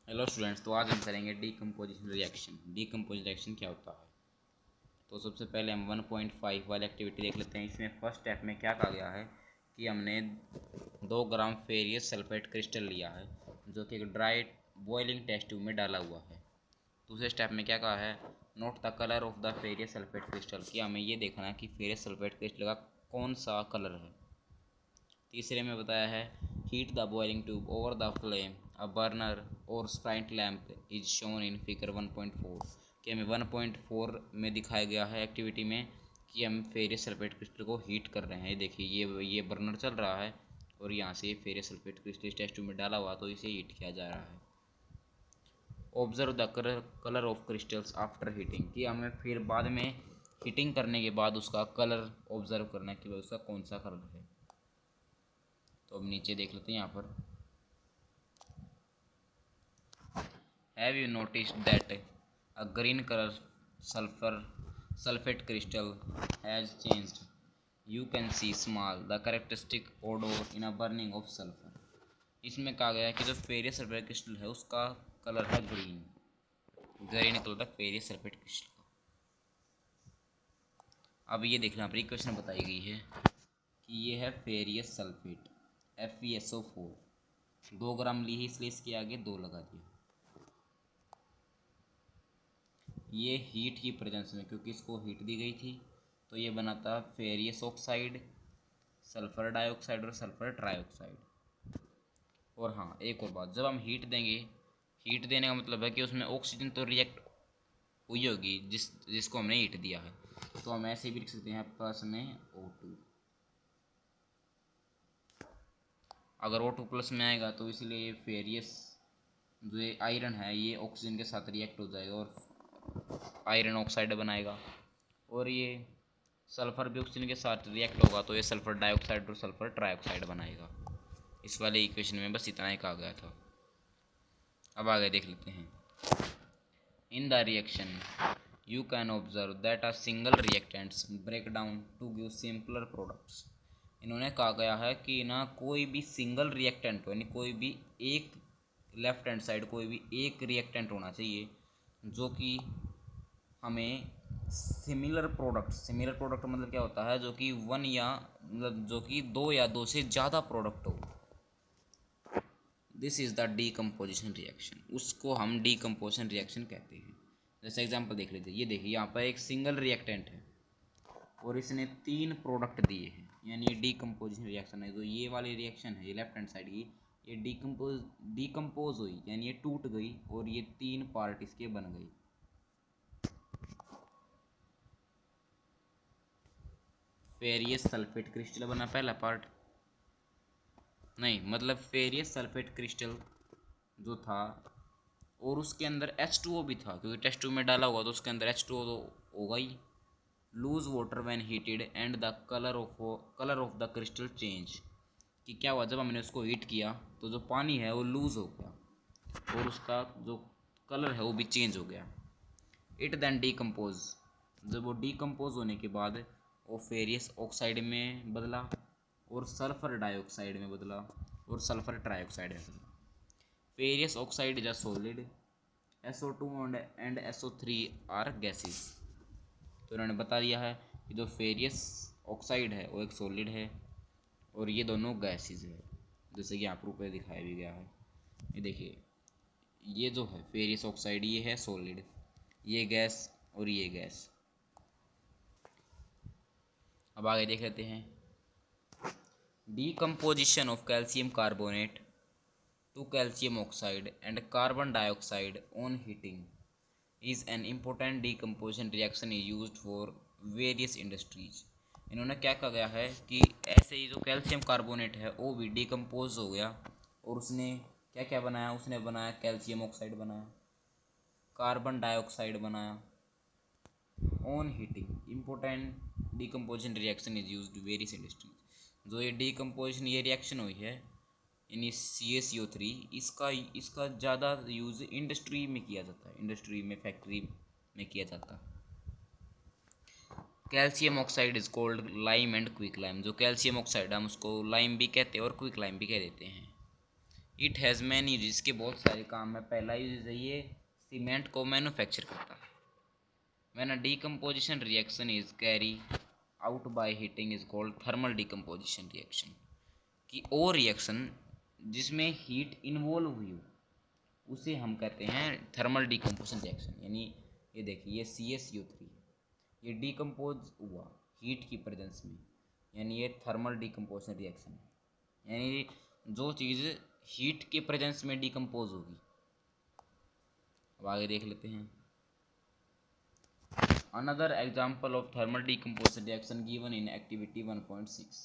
Hello students, तो आज हम करेंगे डीकम्पोजिशन रिएक्शन। डीकम्पोजिशन रिएक्शन क्या होता है? तो सबसे पहले हम 1.5 वाली एक्टिविटी देख लेते हैं। इसमें फर्स्ट स्टेप में क्या कहा गया है कि हमने 2 ग्राम फेरियस सल्फेट क्रिस्टल लिया है जो कि एक ड्राई बॉइलिंग टेस्ट ट्यूब में डाला हुआ है। दूसरे स्टेप में क्या कहा है, note the colour of the furious sulphate crystal, कि हमें ये देखना है कि फेरियस सल्फेट क्रिस्टल का कौन सा कलर है। तीसरे में बताया है heat the boiling tube over the flame, a burner और spirit lamp is shown in figure 1.4, कि हमें 1.4 में दिखाया गया है एक्टिविटी में कि हम फेरियस सल्फेट क्रिस्टल को हीट कर रहे हैं। ये देखिए, ये बर्नर चल रहा है और यहाँ से ferrous sulphate crystal test tube में डाला हुआ, तो इसे हीट किया जा रहा है। Observe the colour of crystals after heating, कि हमें फिर बाद में हीटिंग करने के बाद उसका कलर ऑब्जर्व करना है कि उसका कौन सा कलर है। तो अब नीचे देख लेते हैं यहाँ पर, have you noticed that a green colour sulfate crystal has changed, you can see small the characteristic odor in a burning of sulfur। इसमें कहा गया है कि जो फेरियस सल्फेट क्रिस्टल है उसका कलर है ग्रीन कलर का फेरियस सल्फेट क्रिस्टल का। अब ये देखना, पर इक्वेशन बताई गई है कि ये है फेरियस सल्फेट FeSO4, 2 ग्राम ली है इसलिए इसके आगे 2 लगा दिया। ये हीट की प्रेजेंस में, क्योंकि इसको हीट दी गई थी, तो ये बना था फेरियस ऑक्साइड, सल्फर डाइऑक्साइड और सल्फर ट्राइऑक्साइड। और हाँ, एक और बात, जब हम हीट देंगे, हीट देने का मतलब है कि उसमें ऑक्सीजन तो रिएक्ट हुई होगी जिसको हमने हीट दिया है, तो हम ऐसे भी लिख सकते हैं प्लस में O2। अगर O2 प्लस में आएगा तो इसलिए फेरियस जो ये आयरन है ये ऑक्सीजन के साथ रिएक्ट हो जाएगा और आयरन ऑक्साइड बनाएगा, और ये सल्फ़र भी ऑक्सीजन के साथ रिएक्ट होगा तो ये सल्फ़र डाइऑक्साइड और सल्फ़र ट्राइऑक्साइड बनाएगा। इस वाले इक्वेशन में बस इतना ही कहा गया था। अब आगे देख लेते हैं। In the reaction you can observe that a single reactants break down to give simpler products. इन्होंने कहा गया है कि ना कोई भी सिंगल रिएक्टेंट हो, यानी कोई भी एक लेफ्ट हैंड साइड कोई भी एक रिएक्टेंट होना चाहिए जो कि हमें सिमिलर प्रोडक्ट मतलब क्या होता है, जो कि वन या मतलब जो कि 2 या 2 से ज़्यादा प्रोडक्ट हो। This is the decomposition reaction, उसको हम डीकम्पोजिशन रिएक्शन कहते हैं। जैसे एग्जांपल देख लीजिए, ये देखिए यहाँ पर एक सिंगल रिएक्टेंट है और इसने 3 प्रोडक्ट दिए हैं, यानी ये डीकम्पोजिशन रिएक्शन है। जो ये वाली रिएक्शन है, ये लेफ्ट हैंड साइड की, ये डीकम्पोज हुई, यानी ये टूट गई और ये 3 पार्ट इसके बन गई। फेरियस सल्फेट क्रिस्टल बना पहला पार्ट, नहीं मतलब फेरियस सल्फेट क्रिस्टल जो था और उसके अंदर H2O भी था, क्योंकि टेस्ट ट्यूब में डाला हुआ तो उसके अंदर H2O तो होगा ही। Lose water when heated and the colour of the crystal change, कि क्या हुआ जब हमने उसको हीट किया तो जो पानी है वो लूज हो गया और उसका जो कलर है वो भी चेंज हो गया। इट देन डीकम्पोज, जब वो डीकम्पोज होने के बाद वो फेरियस ऑक्साइड में बदला और सल्फर डाइऑक्साइड में बदला और सल्फर ट्राइऑक्साइड में बदला। Ferrous oxide is a solid, SO2 and SO3 are gases. तो उन्होंने बता दिया है कि जो फेरियस ऑक्साइड है वो एक सॉलिड है और ये दोनों गैसेस है, जैसे कि यहाँ प्रूफ पे दिखाया भी गया है। ये देखिए, ये जो है फेरियस ऑक्साइड ये है सॉलिड, ये गैस और ये गैस। अब आगे देख लेते हैं। Decomposition of calcium carbonate to calcium oxide and carbon dioxide on heating is an important decomposition reaction is used for various industries। इन्होंने क्या कहा गया है कि ऐसे ही जो कैल्शियम कार्बोनेट है वो भी डिकम्पोज हो गया और उसने क्या क्या बनाया, उसने बनाया कैल्शियम ऑक्साइड बनाया, कार्बन डाइऑक्साइड बनाया। On heating important decomposition reaction is used various industries. जो ये डिकम्पोजिशन ये रिएक्शन हुई है यानी CaCO3, इसका इसका ज़्यादा यूज़ इंडस्ट्री में किया जाता है, इंडस्ट्री में फैक्ट्री में किया जाता है। Calcium oxide is cold lime and quick lime, जो कैल्शियम ऑक्साइड हम उसको लाइम भी कहते हैं और क्विक लाइम भी कह देते हैं। इट हैज़ मैनी यूज, इसके बहुत सारे काम है। पहला यूज है ये सीमेंट को मैन्युफैक्चर करता है। When a decomposition reaction is carry out by heating is called thermal decomposition reaction. कि वो रिएक्शन जिसमें हीट इन्वॉल्व हुई हो उसे हम कहते हैं थर्मल डीकम्पोजिशन रिएक्शन। यानी ये देखिए ये CaCO3 ये डीकम्पोज हुआ हीट की प्रेजेंस में, यानी ये थर्मल डीकम्पोजिशन रिएक्शन है। यानी जो चीज़ हीट के प्रेजेंस में डीकम्पोज होगी। अब आगे देख लेते हैं। Another example of thermal decomposition reaction given in activity 1.6।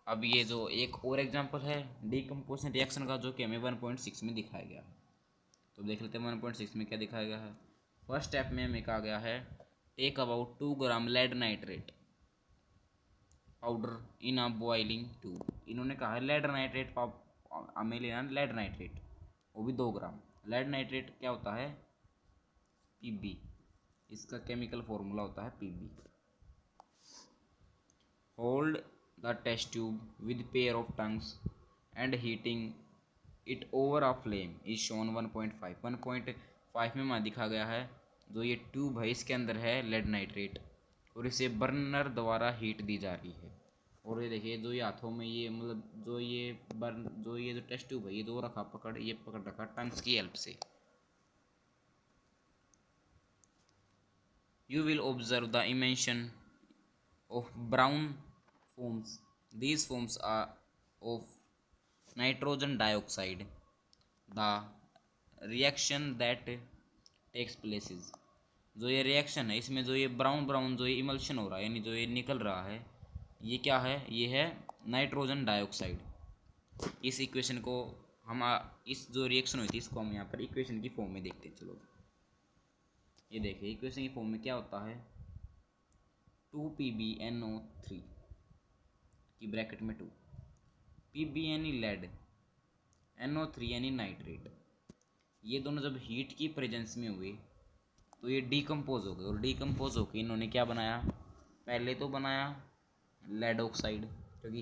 अब ये जो एक और एग्जाम्पल है डीकम्पोजिशन रिएक्शन का जो कि हमें 1.6 में दिखाया गया है, तो देख लेते हैं 1.6 में क्या दिखाया गया है। फर्स्ट स्टेप में हमें कहा गया है take about 2 gram lead nitrate powder in a boiling tube. इन्होंने कहा है लेड नाइट्रेट हमें लेना लेड नाइट्रेट, वो भी 2 ग्राम। लेड नाइट्रेट क्या होता है Pb, इसका केमिकल फॉर्मूला होता है Pb। Hold the test tube with pair of tongs and heating it over a flame is shown 1.5। 1.5 में वहाँ दिखा गया है जो ये ट्यूब है इसके अंदर है लेड नाइट्रेट और इसे बर्नर द्वारा हीट दी जा रही है। और ये देखिए जो ये हाथों में ये मतलब जो ये जो टेस्ट ट्यूब है ये ये पकड़ रखा टंग्स की हेल्प से। You will observe the emission of brown foams. These foams are of nitrogen dioxide. The reaction that takes place is, जो ये रिएक्शन है इसमें जो ये ब्राउन ब्राउन जो ये इमल्शन हो रहा है यानी जो ये निकल रहा है ये क्या है, ये है नाइट्रोजन डाइऑक्साइड। इस इक्वेशन को हम इस जो रिएक्शन हुई थी इसको हम यहाँ पर इक्वेशन की फॉर्म में देखते हैं। चलो ये देखिए इक्वेशन की फॉर्म में क्या होता है 2PbNO3 की ब्रैकेट में 2 Pb यानी लेड NO3 यानी नाइट्रेट। ये दोनों जब हीट की प्रेजेंस में हुए तो ये डीकम्पोज हो गए और डीकम्पोज होकर इन्होंने क्या बनाया, पहले तो बनाया लेड ऑक्साइड, क्योंकि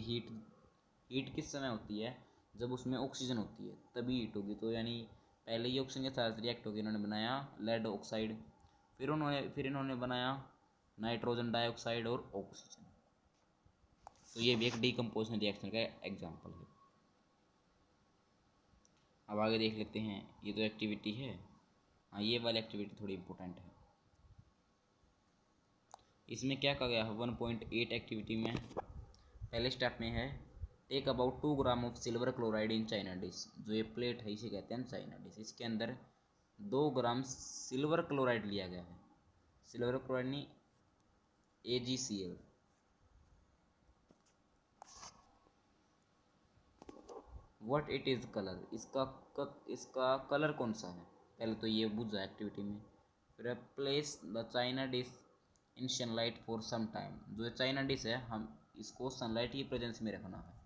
हीट किस समय होती है जब उसमें ऑक्सीजन होती है तभी हीट होगी। तो यानी पहले ही ऑक्सीजन के साथ रिएक्ट होकर इन्होंने बनाया लेड ऑक्साइड, फिर इन्होंने बनाया नाइट्रोजन डाइऑक्साइड और ऑक्सीजन। तो ये भी एक डीकम्पोजिशन रिएक्शन का एग्जांपल है। अब आगे देख लेते हैं ये तो एक्टिविटी है। हाँ ये वाली एक्टिविटी थोड़ी इंपॉर्टेंट है। इसमें क्या कहा गया है 1.8 एक्टिविटी में पहले स्टेप में है take about 2 gram of silver chloride in china dish. जो ये प्लेट है इसे कहते हैं चाइना डिश। इसके अंदर 2 ग्राम सिल्वर क्लोराइड लिया गया है। सिल्वर क्लोराइड नहीं AgCl। What it is colour, इसका कलर कौन सा है, पहले तो ये बुझा एक्टिविटी में। फिर place the china dish in sunlight for some time. जो चाइना डिश है हम इसको सनलाइट की प्रेजेंस में रखना है।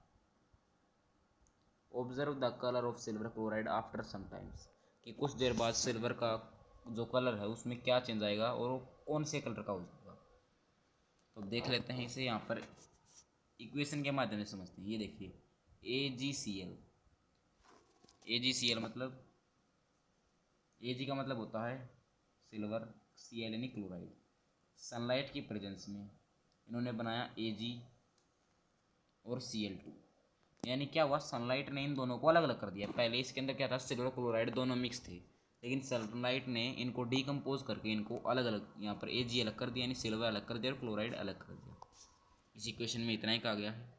Observe the colour of silver chloride after some times, कि कुछ देर बाद सिल्वर का जो कलर है उसमें क्या चेंज आएगा और वो कौन से कलर का हो जाएगा। तो देख लेते हैं इसे यहाँ पर इक्वेशन के माध्यम से समझते हैं। ये देखिए AgCl मतलब Ag का मतलब होता है सिल्वर, Cl यानी क्लोराइड। सनलाइट की प्रेजेंस में इन्होंने बनाया Ag और Cl2। यानी क्या हुआ सनलाइट ने इन दोनों को अलग अलग कर दिया। पहले इसके अंदर क्या था सिल्वर क्लोराइड दोनों मिक्स थे, लेकिन सनलाइट ने इनको डीकम्पोज करके इनको अलग अलग यहाँ पर Ag अलग कर दिया यानी सिल्वर अलग कर दिया और क्लोराइड अलग कर दिया। इस इक्वेशन में इतना ही कहा गया है।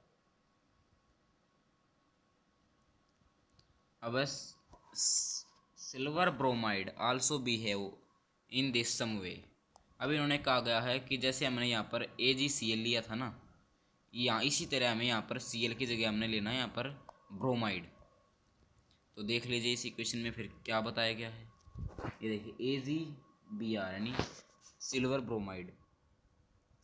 अब silver bromide also behave in this same way. अब इन्होंने कहा गया है कि जैसे हमने यहाँ पर AgCl लिया था ना, यहाँ इसी तरह हमें यहाँ पर Cl की जगह हमने लेना है यहाँ पर ब्रोमाइड। तो देख लीजिए इस इक्वेशन में फिर क्या बताया गया है। ये देखिए AgBr यानी सिल्वर ब्रोमाइड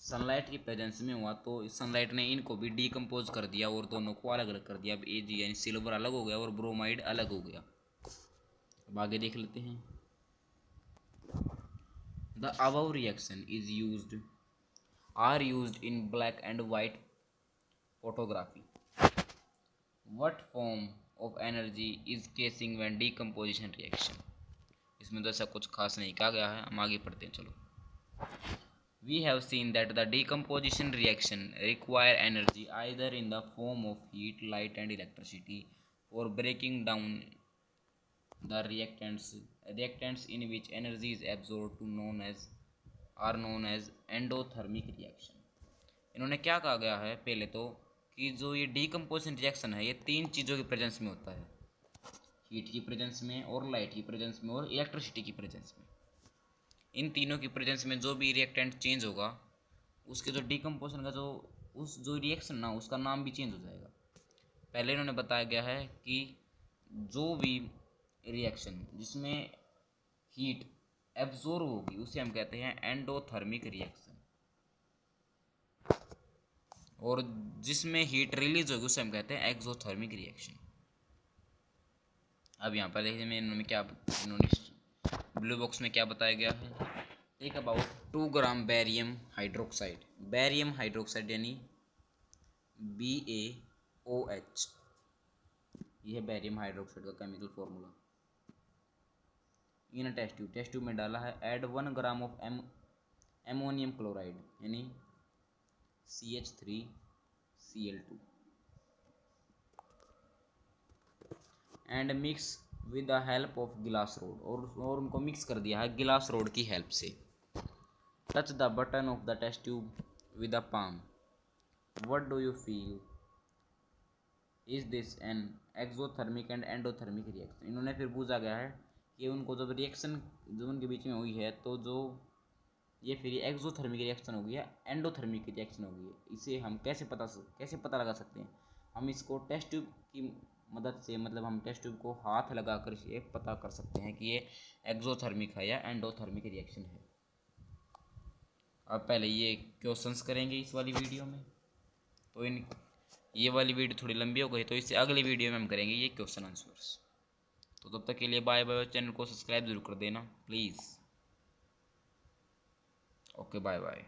सनलाइट की प्रेजेंस में हुआ तो सनलाइट ने इनको भी डीकम्पोज कर दिया और दोनों को अलग अलग कर दिया। अब Ag यानी सिल्वर अलग हो गया और ब्रोमाइड अलग हो गया। अब आगे देख लेते हैं। The above reaction are used in black and white photography. What form of energy is causing when decomposition reaction. इसमें तो ऐसा कुछ खास नहीं कहा गया है, हम आगे पढ़ते हैं। चलो, we have seen that the decomposition reaction require energy either in the form of heat, light and electricity for breaking down the reactants in which energy is absorbed to known as endothermic reaction। इन्होंने क्या कहा गया है पहले तो कि जो ये डीकम्पोजिशन रिएक्शन है ये तीन चीज़ों की प्रेजेंस में होता है, हीट की प्रेजेंस में और लाइट की प्रेजेंस में और इलेक्ट्रिसिटी की प्रेजेंस में। इन तीनों की प्रेजेंस में जो भी रिएक्टेंट चेंज होगा उसके जो डीकम्पोजिशन का जो रिएक्शन ना उसका नाम भी चेंज हो जाएगा। पहले इन्होंने बताया गया है कि जो भी रिएक्शन जिसमें हीट एब्जॉर्ब होगी उसे हम कहते हैं एंडोथर्मिक रिएक्शन, और जिसमें हीट रिलीज होगी उसे हम कहते हैं एक्सोथर्मिक रिएक्शन। अब यहाँ पर देखिए इन्होंने ब्लू बॉक्स में क्या बताया गया है। एक अबाउट 2 ग्राम बैरियम हाइड्रोक्साइड यानी BaOH, यह है बैरियम हाइड्रोक्साइड का केमिकल फॉर्मूला। इन टेस्ट ट्यूब में डाला है add 1 gram of ammonium chloride यानी CH3Cl2 and mix with the help of गिलास रोड, और उनको मिक्स कर दिया है गिलास रोड की हेल्प से। Touch the bottom of the test tube with a palm, what do you feel, is this an exothermic and endothermic reaction. इन्होंने फिर पूछा गया है कि उनको जब रिएक्शन जो उनके बीच में हुई है तो जो ये फिर एक्सोथर्मिक रिएक्शन होगी या एंडोथर्मिक रिएक्शन होगी, इसे हम कैसे पता लगा सकते हैं। हम इसको टेस्ट ट्यूब की मदद से, मतलब हम टेस्ट ट्यूब को हाथ लगाकर ये पता कर सकते हैं कि ये एक्सोथर्मिक है या एंडोथर्मिक रिएक्शन है। अब पहले ये क्वेश्चंस करेंगे इस वाली वीडियो में, तो ये वाली वीडियो थोड़ी लंबी हो गई तो इससे अगली वीडियो में हम करेंगे ये क्वेश्चन आंसर्स। तो तब तक के लिए बाय बाय, चैनल को सब्सक्राइब जरूर कर देना प्लीज़। Okay, bye bye.